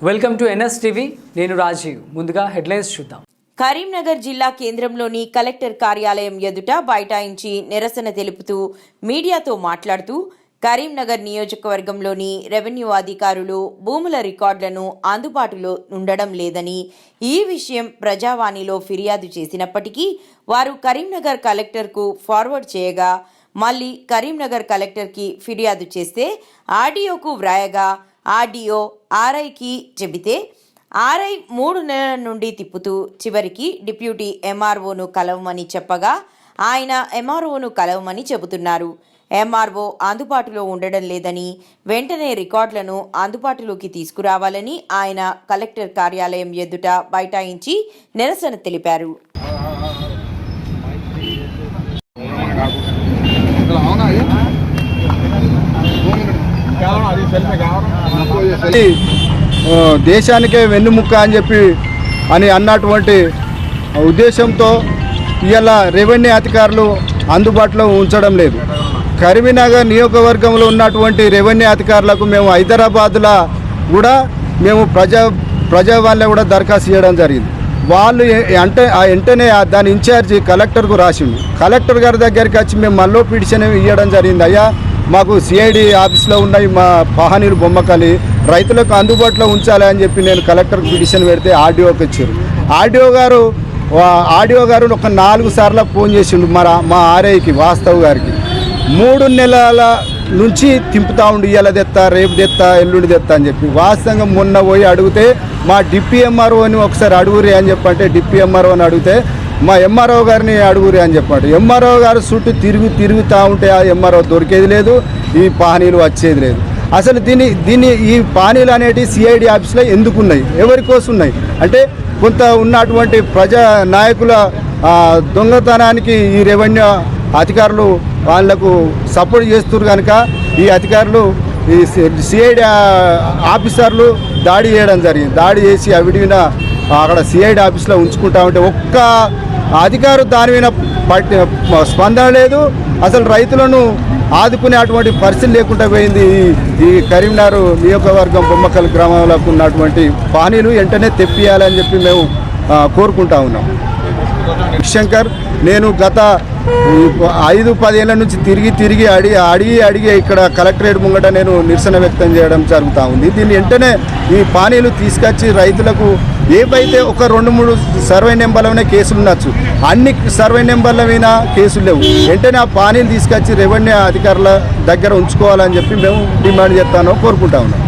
Welcome to NS TV. నేను రాజీవ్. ముందుగా headlines చూద్దాం. కరీంనగర్ జిల్లా కేంద్రంలోని కలెక్టర్ కార్యాలయం ఎదుట బైఠాయించి నిరసన తెలుపుతూ మీడియాతో మాట్లాడుతూ కరీంనగర్ నియోజకవర్గంలోని రెవెన్యూ అధికారులు భూముల రికార్డులను అందుబాటులో ఉండడం లేదని, ఈ విషయం ప్రజావాణిలో ఫిర్యాదు చేసినప్పటికీ వారు కరీంనగర్ కలెక్టర్కు ఫార్వర్డ్ చేయగా మళ్ళీ కరీంనగర్ కలెక్టర్కి ఫిర్యాదు చేస్తే ఆర్డీఓకు వ్రాయగా ఆర్డీఓ ఆర్ఐకి చెబితే ఆర్ఐ 3 నెలల నుండి తిప్పుతూ చివరికి డిప్యూటీ ఎంఆర్ఓను కలవమని చెప్పగా ఆయన ఎంఆర్ఓను కలవమని చెబుతున్నారు. ఎంఆర్ఓ అందుబాటులో ఉండడం లేదని, వెంటనే రికార్డులను అందుబాటులోకి తీసుకురావాలని ఆయన కలెక్టర్ కార్యాలయం ఎదుట బైఠాయించి నిరసన తెలిపారు. దేశానికే వెన్నుముక్క అని చెప్పి అన్నటువంటి ఉద్దేశంతో ఇలా రెవెన్యూ అధికారులు అందుబాటులో ఉంచడం లేదు. కరీంనగర్ నియోజకవర్గంలో ఉన్నటువంటి రెవెన్యూ అధికారులకు మేము హైదరాబాద్లో కూడా మేము ప్రజావాణిలో కూడా దరఖాస్తు చేయడం జరిగింది. వాళ్ళు వెంటనే దాని ఇన్ఛార్జి కలెక్టర్కు రాసిండు. కలెక్టర్ గారి దగ్గరికి వచ్చి మేము మళ్ళీ పిటిషన్ ఇవ్వడం జరిగింది. అయ్యా, మాకు సిఐడి ఆఫీస్లో ఉన్నాయి మా పహానీలు బొమ్మకలి రైతులకు అందుబాటులో ఉంచాలి అని చెప్పి నేను కలెక్టర్కి పిటిషన్ పెడితే ఆర్డీఓకి ఇచ్చారు. ఆర్డీఓ గారు ఒక 4 సార్లు ఫోన్ చేసిండు మా ఆర్ఐకి వాస్తవ్ గారికి. 3 నెలల నుంచి తింపుతా ఉండి ఇవాళ తెత్తా, రేపు తెత్తా, ఎల్లుండి తెత్తా అని చెప్పి. వాస్తవంగా మొన్న పోయి అడిగితే మా డిప్యూటీ ఎంఆర్ఓని ఒకసారి అడుగురి అని చెప్పంటే డిప్యూటీ ఎంఆర్ఓని అడిగితే మా ఎంఆర్ఓ గారిని అడుగురి అని చెప్పాడు. ఎంఆర్ఓ గారు చుట్టూ తిరుగుతూ ఉంటే ఆ ఎంఆర్ఓ దొరికేది లేదు, ఈ పానీలు వచ్చేది లేదు. అసలు దీన్ని ఈ పానీలు అనేటివి సిఐడి ఆఫీస్లో ఎందుకు ఉన్నాయి, ఎవరి కోసం ఉన్నాయి అంటే కొంత ఉన్నటువంటి ప్రజా నాయకుల దొంగతనానికి ఈ రెవెన్యూ అధికారులు వాళ్లకు సపోర్ట్ చేస్తున్నారు కనుక ఈ అధికారులు ఈ సిఐడి ఆఫీసర్లు దాడి చేయడం జరిగింది. దాడి చేసి అవిడిన అక్కడ సిఐడి ఆఫీస్లో ఉంచుకుంటా ఉంటే ఒక్క అధికారు దాని మీద స్పందన లేదు. అసలు రైతులను ఆదుకునేటువంటి పరిస్థితి లేకుండా పోయింది. ఈ కరీంనగర్ నియోజకవర్గం బొమ్మకల్ గ్రామంలో ఉన్నటువంటి పానీలు వెంటనే తెప్పియాలని చెప్పి మేము కోరుకుంటా ఉన్నాం. శంకర్, నేను గత 5-10 ఏళ్ళ నుంచి తిరిగి అడిగి ఇక్కడ కలెక్టరేట్ ముంగట నేను నిరసన వ్యక్తం చేయడం జరుగుతూ ఉంది. దీన్ని వెంటనే ఈ పానీలు తీసుకొచ్చి రైతులకు ఏవైతే ఒక 2-3 సర్వే నెంబర్లనే కేసులు ఉండొచ్చు, అన్ని సర్వే నెంబర్ల మీద కేసులు లేవు. వెంటనే ఆ పానీలు తీసుకొచ్చి రెవెన్యూ అధికారుల దగ్గర ఉంచుకోవాలని చెప్పి మేము డిమాండ్ చేస్తానో కోరుకుంటా ఉన్నాం.